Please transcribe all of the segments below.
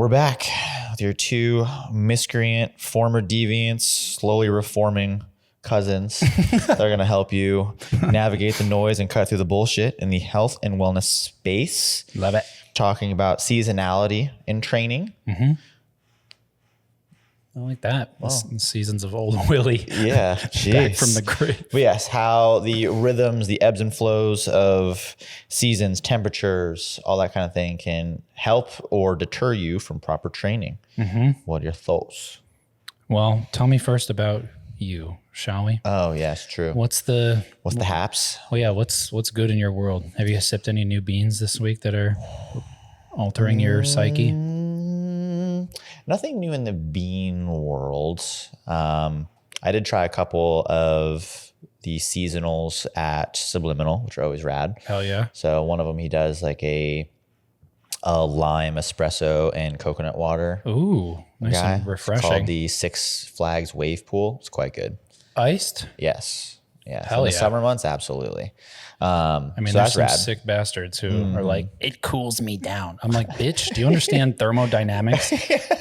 We're back with your two miscreant, former deviants, slowly reforming cousins. They're going to help you navigate the noise and cut through the bullshit in the health and wellness space. Love it. Talking about seasonality in training. Mm-hmm. I like that. Wow. Seasons of old Willie. Yeah. Back from the grave. But yes, how the rhythms, the ebbs and flows of seasons, temperatures, all that kind of thing can help or deter you from proper training. Mm-hmm. What are your thoughts? Well, tell me first about you, shall we? Oh, yes, true. What's the haps? Well, yeah, what's good in your world? Have you sipped any new beans this week that are altering your psyche? Nothing new in the bean world. I did try a couple of the seasonals at Subliminal, which are always rad. Hell yeah. So one of them, he does like a lime espresso and coconut water. Ooh, nice and refreshing. It's called the Six Flags Wave Pool. It's quite good. Iced? Yes. Yeah. Hell in the yeah. summer months, absolutely. I mean, so there's some rad. sick bastards who are like, it cools me down. I'm like, bitch, do you understand thermodynamics?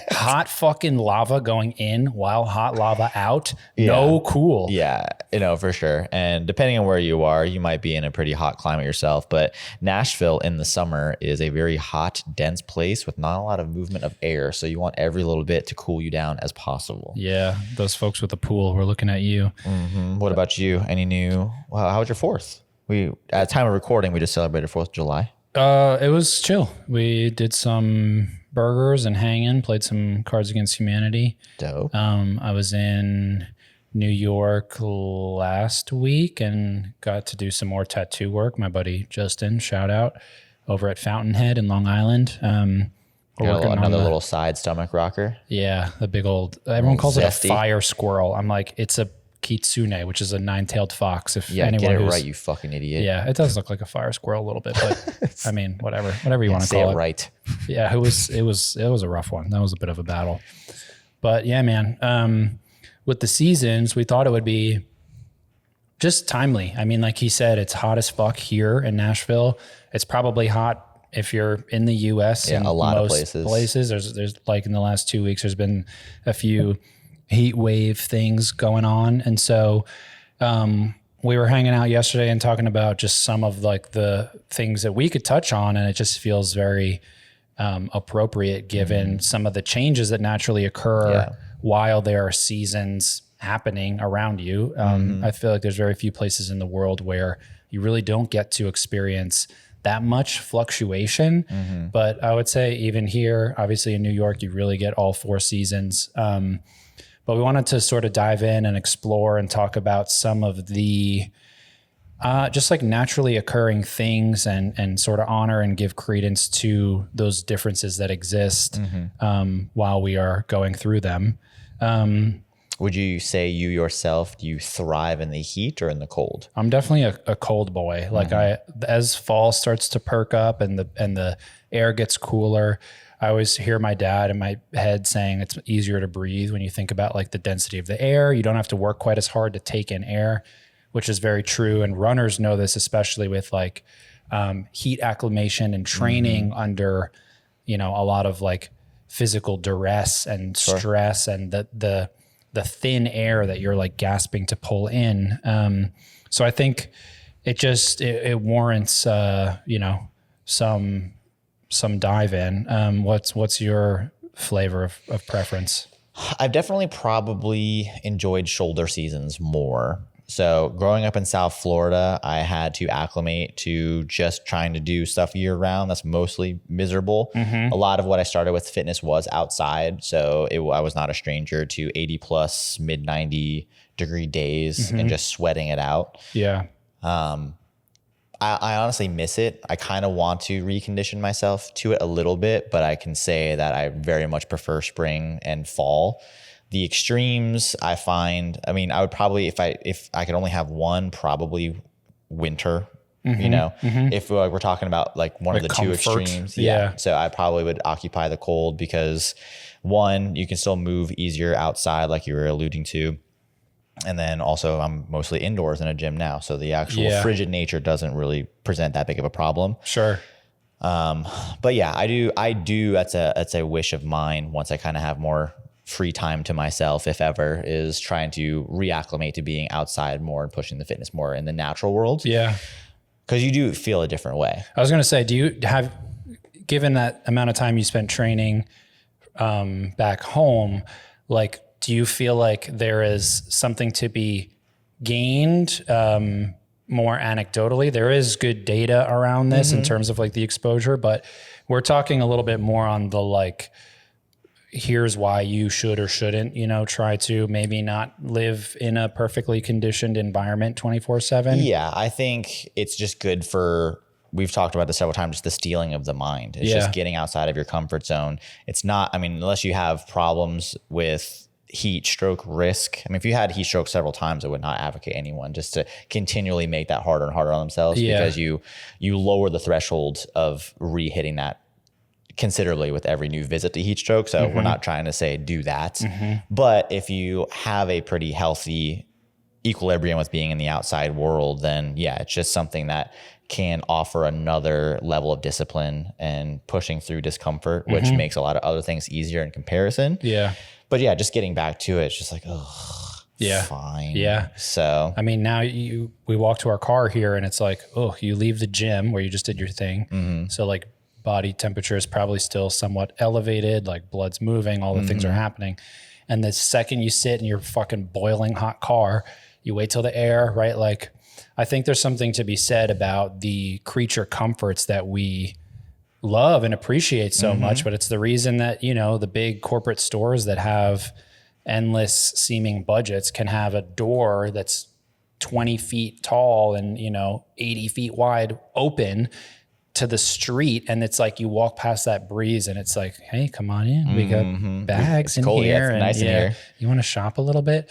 Hot fucking lava going in while hot lava out. Yeah. No cool. Yeah, for sure. And depending on where you are, you might be in a pretty hot climate yourself. But Nashville in the summer is a very hot, dense place with not a lot of movement of air. So you want every little bit to cool you down as possible. Yeah, those folks with the pool, we're looking at you. Mm-hmm. What about you? Any new? Well, how was your 4th? At the time of recording, we just celebrated 4th of July. It was chill. We did some burgers and hanging, played some Cards Against Humanity. Dope. I was in New York last week and got to do some more tattoo work. My buddy Justin, shout out, over at Fountainhead in Long Island. Another little side stomach rocker. Yeah, the big old, everyone calls zesty. it a fire squirrel. I'm like, it's a kitsune, which is a 9-tailed fox. If yeah, anyone get it right, you fucking idiot. Yeah, it does look like a fire squirrel a little bit, but I mean, whatever you want to call it. Say it right. Yeah, it was a rough one. That was a bit of a battle. But yeah, man, with the seasons, we thought it would be just timely. I mean, like he said, it's hot as fuck here in Nashville. It's probably hot if you're in the US. Yeah, in a lot of places. There's like in the last 2 weeks, there's been a few heat wave things going on. And so we were hanging out yesterday and talking about just some of like the things that we could touch on. And it just feels very appropriate given some of the changes that naturally occur while there are seasons happening around you. I feel like there's very few places in the world where you really don't get to experience that much fluctuation. But I would say even here, obviously in New York, you really get all 4 seasons. But we wanted to sort of dive in and explore and talk about some of the just like naturally occurring things and sort of honor and give credence to those differences that exist while we are going through them. Would you say you yourself, do you thrive in the heat or in the cold? I'm definitely a cold boy. Like as fall starts to perk up and the air gets cooler, I always hear my dad in my head saying it's easier to breathe when you think about like the density of the air. You don't have to work quite as hard to take in air, which is very true. And runners know this, especially with like heat acclimation and training under, a lot of like physical duress and stress and the thin air that you're like gasping to pull in. So I think it warrants, some dive in. What's your flavor of preference? I've definitely probably enjoyed shoulder seasons more. So growing up in South Florida, I had to acclimate to just trying to do stuff year round. That's mostly miserable. A lot of what I started with fitness was outside. So I was not a stranger to 80 plus mid 90 degree days and just sweating it out. Yeah. I honestly miss it. I kind of want to recondition myself to it a little bit, but I can say that I very much prefer spring and fall. The extremes I find, I would probably, if I could only have one, probably winter, if we're talking about like one of the comfort. Two extremes. Yeah. So I probably would occupy the cold because one, you can still move easier outside like you were alluding to. And then also I'm mostly indoors in a gym now. So the actual frigid nature doesn't really present that big of a problem. Sure. But yeah, I do. That's a wish of mine. Once I kind of have more free time to myself, if ever, is trying to reacclimate to being outside more and pushing the fitness more in the natural world. Yeah. Because you do feel a different way. I was going to say, do you have, given that amount of time you spent training back home, like, do you feel like there is something to be gained more anecdotally? There is good data around this in terms of like the exposure, but we're talking a little bit more on the like, here's why you should or shouldn't, try to maybe not live in a perfectly conditioned environment 24/7. Yeah, I think it's just good for, we've talked about this several times, just the stealing of the mind. It's just getting outside of your comfort zone. It's not, I mean, unless you have problems with heat stroke risk. I mean, if you had heat stroke several times, I would not advocate anyone just to continually make that harder and harder on themselves, because you lower the threshold of re-hitting that considerably with every new visit to heat stroke. So we're not trying to say do that. But if you have a pretty healthy equilibrium with being in the outside world, then yeah, it's just something that can offer another level of discipline and pushing through discomfort, which makes a lot of other things easier in comparison. Yeah. But yeah, just getting back to it, it's just like, oh, fine. Yeah. So, I mean, now we walk to our car here and it's like, oh, you leave the gym where you just did your thing. So like body temperature is probably still somewhat elevated, like blood's moving, all the things are happening. And the second you sit in your fucking boiling hot car, you wait till the air, right? Like, I think there's something to be said about the creature comforts that we love and appreciate so much, but it's the reason that, the big corporate stores that have endless seeming budgets can have a door that's 20 feet tall and, 80 feet wide open to the street. And it's like, you walk past that breeze and it's like, hey, come on in. We got bags in cold. here. Yeah, it's and nice in here. You want to shop a little bit?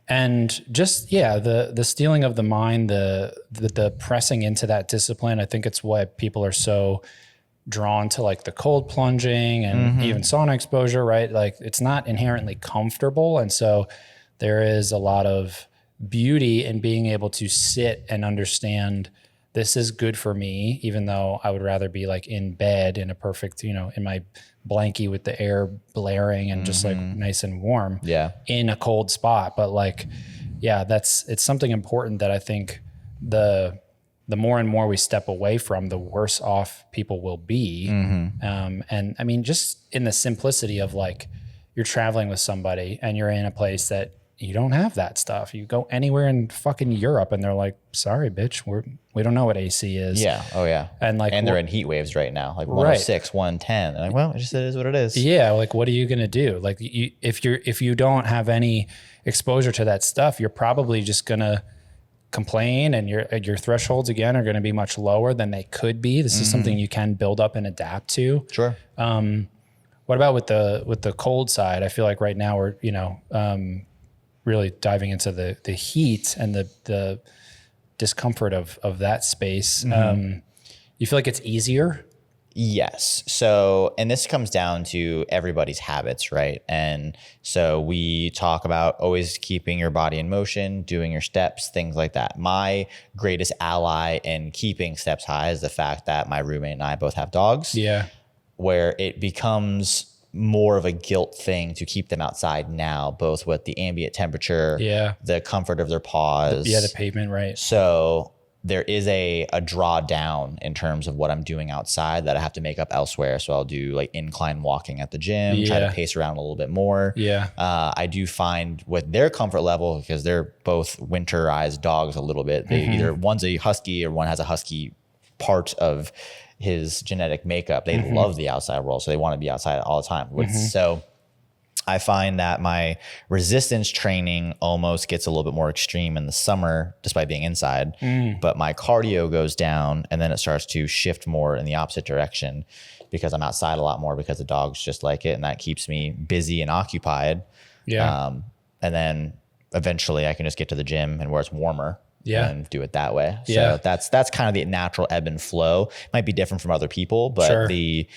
And just, the stealing of the mind, the pressing into that discipline, I think it's why people are so drawn to like the cold plunging and even sauna exposure, right? Like, it's not inherently comfortable. And so there is a lot of beauty in being able to sit and understand this is good for me, even though I would rather be like in bed in a perfect, in my blankie with the air blaring and just like nice and warm in a cold spot. But like, it's something important that I think the more and more we step away from, the worse off people will be. And I mean, just in the simplicity of like, you're traveling with somebody and you're in a place that you don't have that stuff. You go anywhere in fucking Europe and they're like, sorry, bitch, we don't know what AC is. Yeah. Oh yeah. And like, and they're in heat waves right now, like 106, 110. And like, well, it is what it is. Yeah. Like, what are you going to do? Like, if you don't have any exposure to that stuff, you're probably just going to complain, and your thresholds again are going to be much lower than they could be. This is something you can build up and adapt to. Sure. What about with the cold side? I feel like right now we're, really diving into the heat and the discomfort of that space. You feel like it's easier? Yes. So, and this comes down to everybody's habits, right? And so we talk about always keeping your body in motion, doing your steps, things like that. My greatest ally in keeping steps high is the fact that my roommate and I both have dogs. Yeah. Where it becomes more of a guilt thing to keep them outside now, both with the ambient temperature, the comfort of their paws. The pavement, right? So there is a drawdown in terms of what I'm doing outside that I have to make up elsewhere. So I'll do like incline walking at the gym, try to pace around a little bit more. Yeah. I do find with their comfort level, because they're both winterized dogs a little bit, they either one's a husky or one has a husky part of his genetic makeup. They love the outside world, so they want to be outside all the time. So I find that my resistance training almost gets a little bit more extreme in the summer, despite being inside, but my cardio goes down, and then it starts to shift more in the opposite direction because I'm outside a lot more, because the dogs just like it, and that keeps me busy and occupied. And then eventually I can just get to the gym and where it's warmer. And do it that way. So that's kind of the natural ebb and flow. Might be different from other people, but the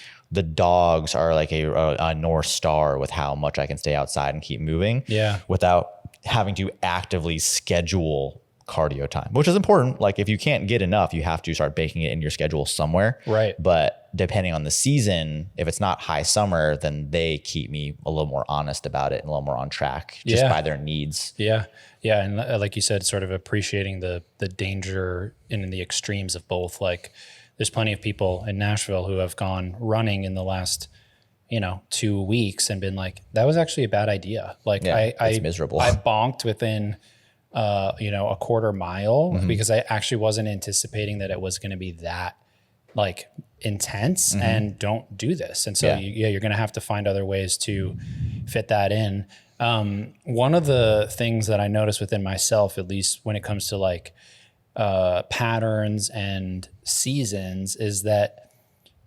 dogs are like a North Star with how much I can stay outside and keep moving without having to actively schedule cardio time, which is important. Like if you can't get enough, you have to start baking it in your schedule somewhere. Right. But depending on the season, if it's not high summer, then they keep me a little more honest about it and a little more on track just by their needs. Yeah. Yeah. And like you said, sort of appreciating the danger and the extremes of both. Like there's plenty of people in Nashville who have gone running in the last, 2 weeks and been like, that was actually a bad idea. Like it's miserable. I bonked within, a quarter mile because I actually wasn't anticipating that it was going to be that like intense and don't do this. And so you're going to have to find other ways to fit that in. One of the things that I notice within myself, at least when it comes to like, patterns and seasons, is that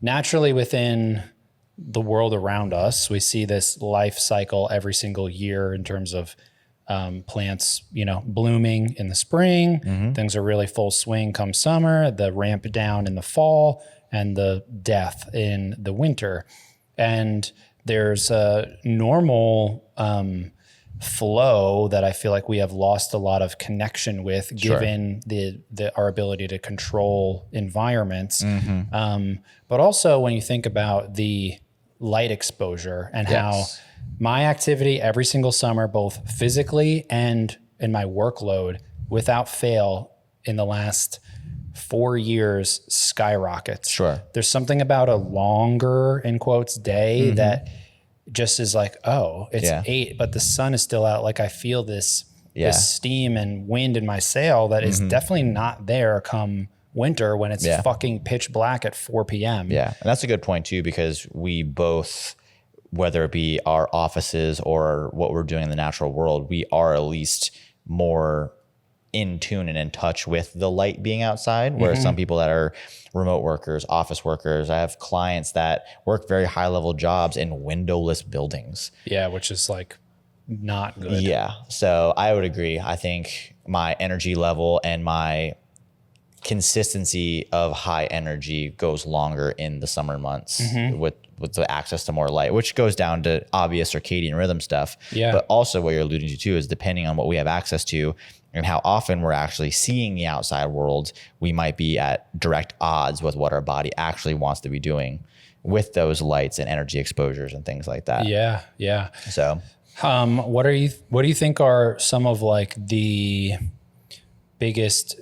naturally within the world around us, we see this life cycle every single year in terms of plants, blooming in the spring. Things are really full swing come summer, the ramp down in the fall, and the death in the winter. And there's a normal flow that I feel like we have lost a lot of connection with, given our ability to control environments. But also when you think about the light exposure and how my activity every single summer, both physically and in my workload, without fail, in the last 4 years skyrockets. There's something about a longer, in quotes, day that just is like, oh, it's 8, but the sun is still out. Like I feel this steam and wind in my sail that is definitely not there come winter when it's fucking pitch black at 4 p.m. Yeah. And that's a good point too, because we both, whether it be our offices or what we're doing in the natural world, we are at least more in tune and in touch with the light being outside. Whereas some people that are remote workers, office workers, I have clients that work very high level jobs in windowless buildings. Yeah. Which is like not good. Yeah. So I would agree. I think my energy level and my consistency of high energy goes longer in the summer months with the access to more light, which goes down to obvious circadian rhythm stuff. Yeah. But also what you're alluding to too is depending on what we have access to and how often we're actually seeing the outside world, we might be at direct odds with what our body actually wants to be doing with those lights and energy exposures and things like that. Yeah. Yeah. So, what do you think are some of like the biggest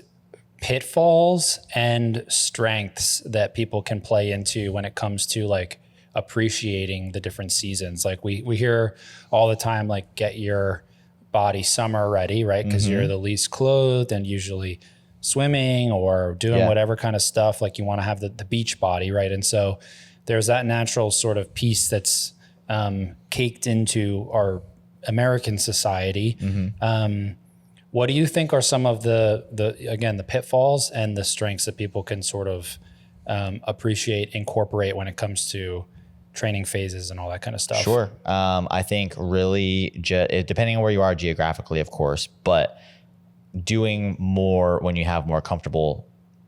pitfalls and strengths that people can play into when it comes to like appreciating the different seasons? Like we hear all the time, like get your body summer ready, right? Because you're the least clothed and usually swimming or doing whatever kind of stuff. Like you want to have the beach body, right? And so there's that natural sort of piece that's caked into our American society. What do you think are some of the pitfalls and the strengths that people can sort of appreciate, incorporate when it comes to training phases and all that kind of stuff? Sure. I think really depending on where you are geographically, of course, but doing more when you have more comfortable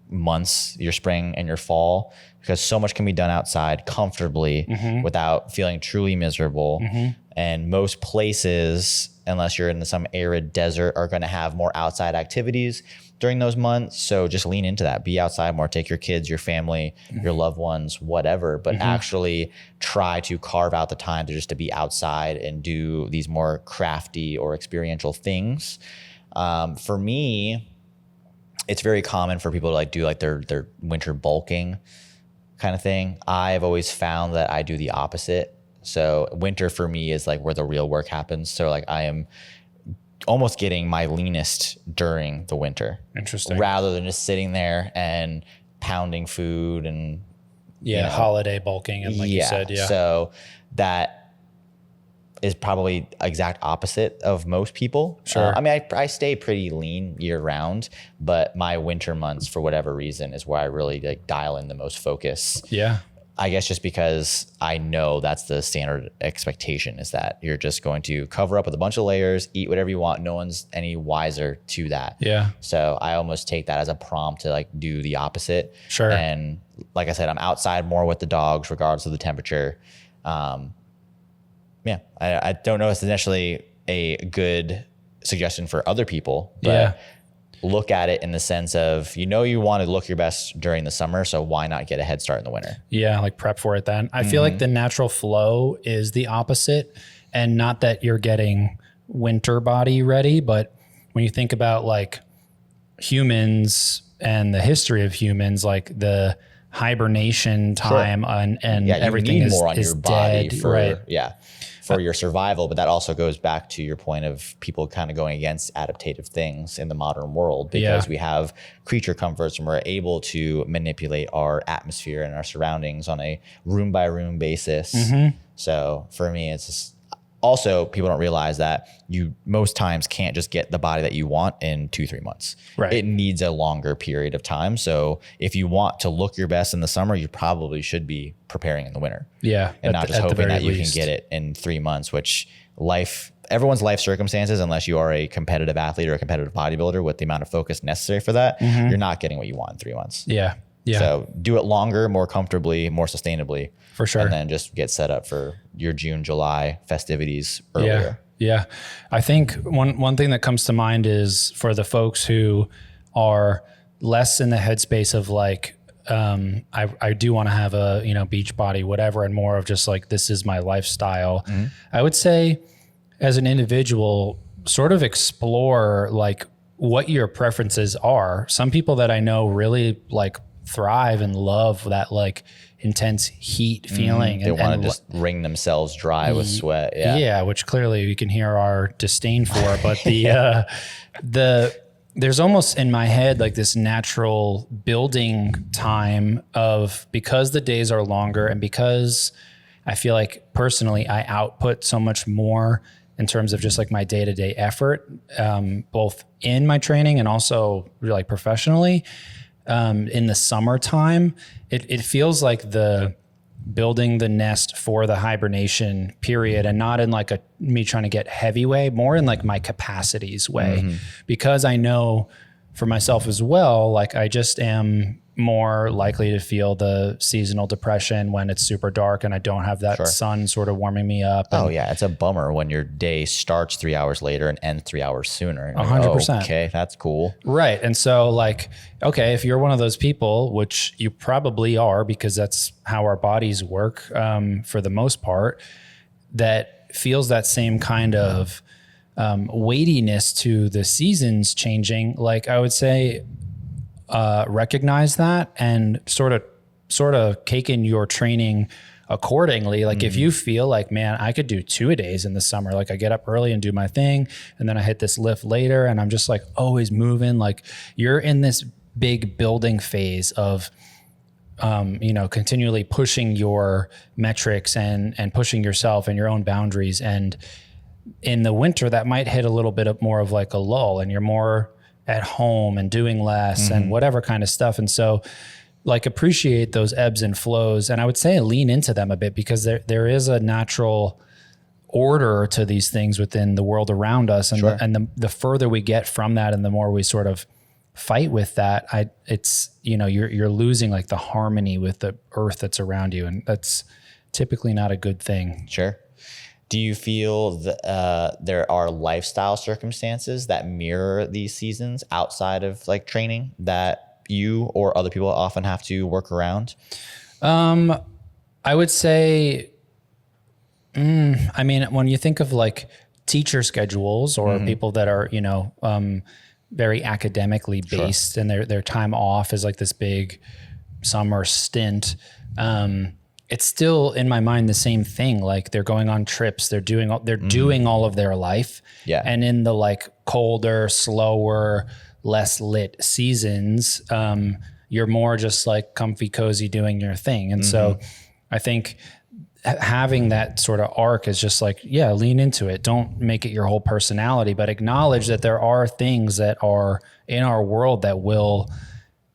months, your spring and your fall, because so much can be done outside comfortably without feeling truly miserable. And most places, unless you're in some arid desert, are going to have more outside activities during those months. So just lean into that. Be outside more. Take your kids, your family, your loved ones, whatever. But actually try to carve out the time to be outside and do these more crafty or experiential things. For me, it's very common for people to like do like their winter bulking kind of thing. I've always found that I do the opposite. So winter for me is like where the real work happens. So like I am almost getting my leanest during the winter. Interesting. Rather than just sitting there and pounding food and holiday bulking and like you said, So that is probably exact opposite of most people. Sure. I mean, I stay pretty lean year round, but my winter months, for whatever reason, is where I really like dial in the most focus. Yeah. I guess just because I know that's the standard expectation is that you're just going to cover up with a bunch of layers, eat whatever you want. No one's any wiser to that. Yeah. So I almost take that as a prompt to like do the opposite. Sure. And like I said, I'm outside more with the dogs regardless of the temperature. I don't know if it's initially a good suggestion for other people, but look at it in the sense of, you want to look your best during the summer. So why not get a head start in the winter? Yeah. Like prep for it then. I feel like the natural flow is the opposite, and not that you're getting winter body ready, but when you think about like humans and the history of humans, like the hibernation time and You everything need is, more on is your body dead, for, right? for your survival. But that also goes back to your point of people kind of going against adaptative things in the modern world, because we have creature comforts and we're able to manipulate our atmosphere and our surroundings on a room by room basis. So for me, it's just, also, people don't realize that you most times can't just get the body that you want in 2-3 months. Right. It needs a longer period of time. So if you want to look your best in the summer, you probably should be preparing in the winter. Yeah. And not just hoping that you can get it in 3 months, which everyone's life circumstances, unless you are a competitive athlete or a competitive bodybuilder with the amount of focus necessary for that, you're not getting what you want in 3 months. Yeah. Yeah. So do it longer, more comfortably, more sustainably. For sure. And then just get set up for your June, July festivities earlier. Yeah. I think one thing that comes to mind is for the folks who are less in the headspace of like, I do want to have a, beach body, whatever, and more of just like, this is my lifestyle. I would say as an individual, sort of explore like what your preferences are. Some people that I know really like thrive and love that like intense heat feeling. They want to just wring themselves dry with sweat. Yeah. Which clearly you can hear our disdain for, but there's almost in my head like this natural building time of, because the days are longer and because I feel like personally I output so much more in terms of just like my day-to-day effort, both in my training and also like professionally. In the summertime, it feels like the building the nest for the hibernation period, and not in like me trying to get heavy way, more in like my capacities way, because I know for myself as well, like I just am more likely to feel the seasonal depression when it's super dark and I don't have that sun sort of warming me up. It's a bummer when your day starts 3 hours later and ends 3 hours sooner. 100%. Okay, that's cool. Right. And so like, okay, if you're one of those people, which you probably are, because that's how our bodies work for the most part, that feels that same kind of weightiness to the seasons changing, like I would say, recognize that and sort of cake in your training accordingly. Like if you feel like, man, I could do 2-a-days in the summer, like I get up early and do my thing and then I hit this lift later and I'm just like always moving, like you're in this big building phase of continually pushing your metrics and pushing yourself and your own boundaries. And in the winter that might hit a little bit of more of like a lull and you're more at home and doing less and whatever kind of stuff. And so like appreciate those ebbs and flows. And I would say lean into them a bit, because there is a natural order to these things within the world around us. And the further we get from that and the more we sort of fight with that, you're losing like the harmony with the earth that's around you. And that's typically not a good thing. Sure. Do you feel that there are lifestyle circumstances that mirror these seasons outside of like training that you or other people often have to work around? I would say, when you think of like teacher schedules or people that are, very academically based and their time off is like this big summer stint, it's still in my mind the same thing. Like they're going on trips, they're doing all of their life. Yeah. And in the like colder, slower, less lit seasons, you're more just like comfy, cozy doing your thing. And so I think having that sort of arc is just like, lean into it. Don't make it your whole personality, but acknowledge that there are things that are in our world that will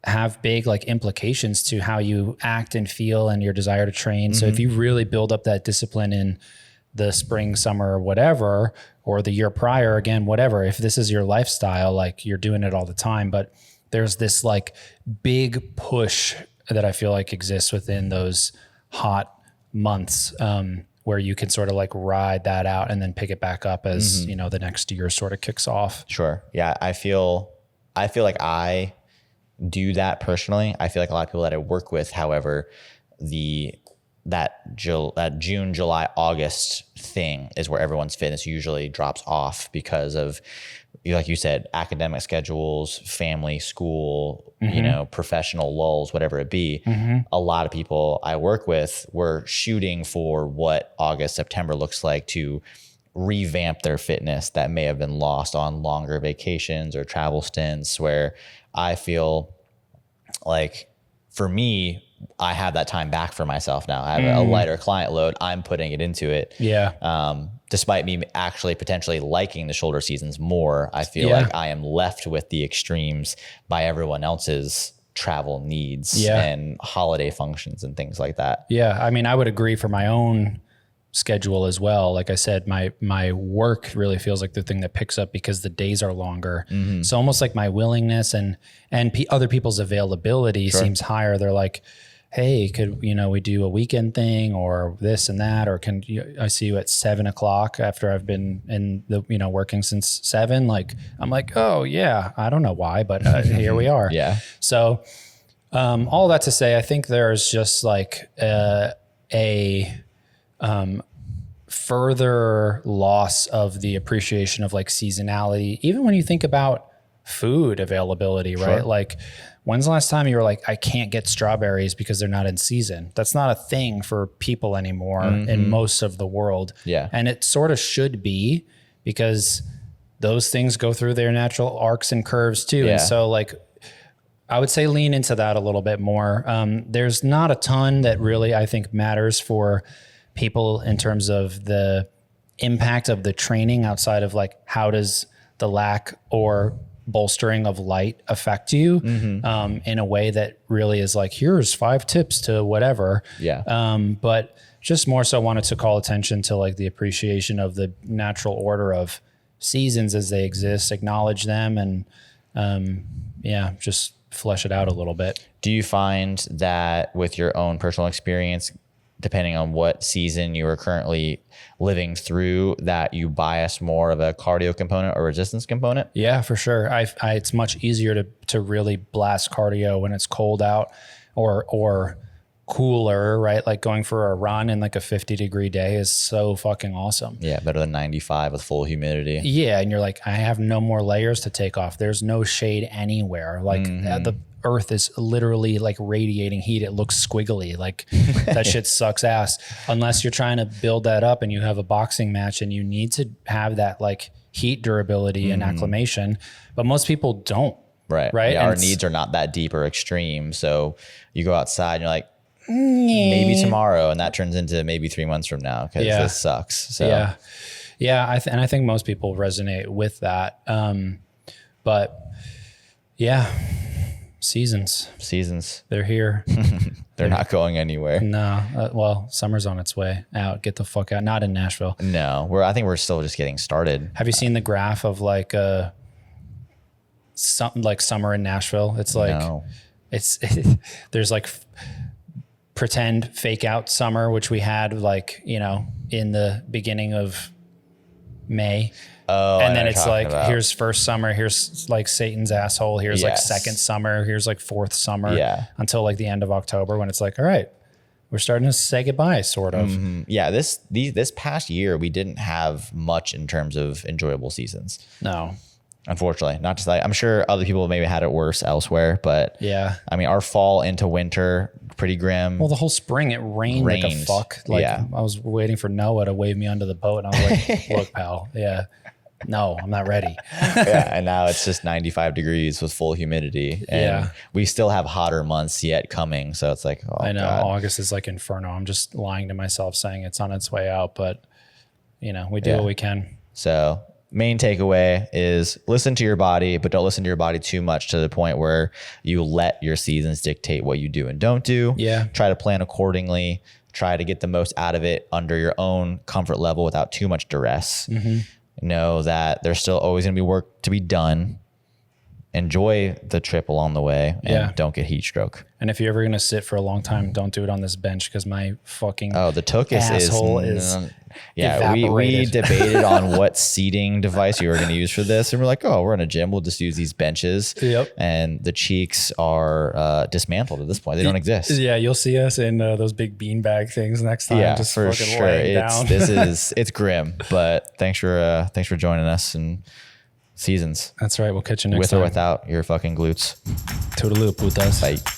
have big like implications to how you act and feel and your desire to train. So if you really build up that discipline in the spring, summer, whatever, or the year prior, again, whatever, if this is your lifestyle, like you're doing it all the time, but there's this like big push that I feel like exists within those hot months, where you can sort of like ride that out and then pick it back up as, the next year sort of kicks off. Sure. Yeah. I feel I feel like I do that personally. I feel like a lot of people that I work with, however, that June, July, August thing is where everyone's fitness usually drops off because of, like you said, academic schedules, family, school, professional lulls, whatever it be. A lot of people I work with were shooting for what August, September looks like to revamp their fitness that may have been lost on longer vacations or travel stints, where I feel like, for me, I have that time back for myself now. I have a lighter client load. I'm putting it into it. Yeah. Despite me actually potentially liking the shoulder seasons more, I feel like I am left with the extremes by everyone else's travel needs and holiday functions and things like that. Yeah. I mean, I would agree for my own schedule as well. Like I said, my work really feels like the thing that picks up because the days are longer. So almost like my willingness and other people's availability seems higher. They're like, hey, could we do a weekend thing or this and that, or I see you at 7:00 after I've been in the working since 7. Like I'm like, oh yeah, I don't know why, but here we are. Yeah. So all that to say, I think there's just like a further loss of the appreciation of like seasonality, even when you think about food availability, right? Like, when's the last time you were like, I can't get strawberries because they're not in season? That's not a thing for people anymore in most of the world. Yeah. And it sort of should be, because those things go through their natural arcs and curves too. Yeah. And so like, I would say lean into that a little bit more. There's not a ton that really, I think, matters for people in terms of the impact of the training outside of like, how does the lack or bolstering of light affect you in a way that really is like, here's 5 tips to whatever. Yeah. But just more so wanted to call attention to like the appreciation of the natural order of seasons as they exist, acknowledge them, and just flesh it out a little bit. Do you find that with your own personal experience, depending on what season you are currently living through, that you bias more of a cardio component or resistance component? Yeah, for sure. It's much easier to really blast cardio when it's cold out or cooler, right? Like going for a run in like a 50-degree day is so fucking awesome. Yeah, better than 95 with full humidity. Yeah, and you're like, I have no more layers to take off. There's no shade anywhere. Like the earth is literally like radiating heat. It looks squiggly. Like that shit sucks ass. Unless you're trying to build that up and you have a boxing match and you need to have that like heat durability and acclimation. But most people don't. Right. Right. Yeah, our needs are not that deep or extreme. So you go outside and you're like, maybe tomorrow, and that turns into maybe 3 months from now because this sucks. So and I think most people resonate with that. But yeah, seasons, they're here. They're not going anywhere. No, well, summer's on its way out. Get the fuck out. Not in Nashville. No, I think we're still just getting started. Have you seen the graph of like something like summer in Nashville? It's like there's like pretend fake out summer, which we had like, in the beginning of May. Oh, and then it's like, here's first summer, here's like Satan's asshole, here's like second summer, here's like fourth summer, until like the end of October, when it's like, all right, we're starting to say goodbye, sort of. Yeah, this past year, we didn't have much in terms of enjoyable seasons. No. Unfortunately, not just like, I'm sure other people maybe had it worse elsewhere, but I mean, our fall into winter, pretty grim. Well, the whole spring, it rained like a fuck. Like I was waiting for Noah to wave me onto the boat, and I was like, look, pal, no, I'm not ready. And now it's just 95 degrees with full humidity. And we still have hotter months yet coming. So it's like, oh, I know God. August is like inferno. I'm just lying to myself saying it's on its way out, but we do what we can. So main takeaway is listen to your body, but don't listen to your body too much to the point where you let your seasons dictate what you do and don't do. Try to plan accordingly. Try to get the most out of it under your own comfort level without too much duress. Know that there's still always going to be work to be done, enjoy the trip along the way and don't get heat stroke. And if you're ever going to sit for a long time, don't do it on this bench because my fucking the Tuchus asshole is yeah, we evaporated. debated on what seating device we were going to use for this. And we're like, oh, we're in a gym. We'll just use these benches. Yep. And the cheeks are dismantled at this point. They don't exist. Yeah, you'll see us in those big beanbag things next time. Yeah, just for fucking sure. laying down. It's grim, but thanks for joining us and seasons That's right. We'll catch you next with time. or without your fucking glutes. Toodaloo, putas. Bye.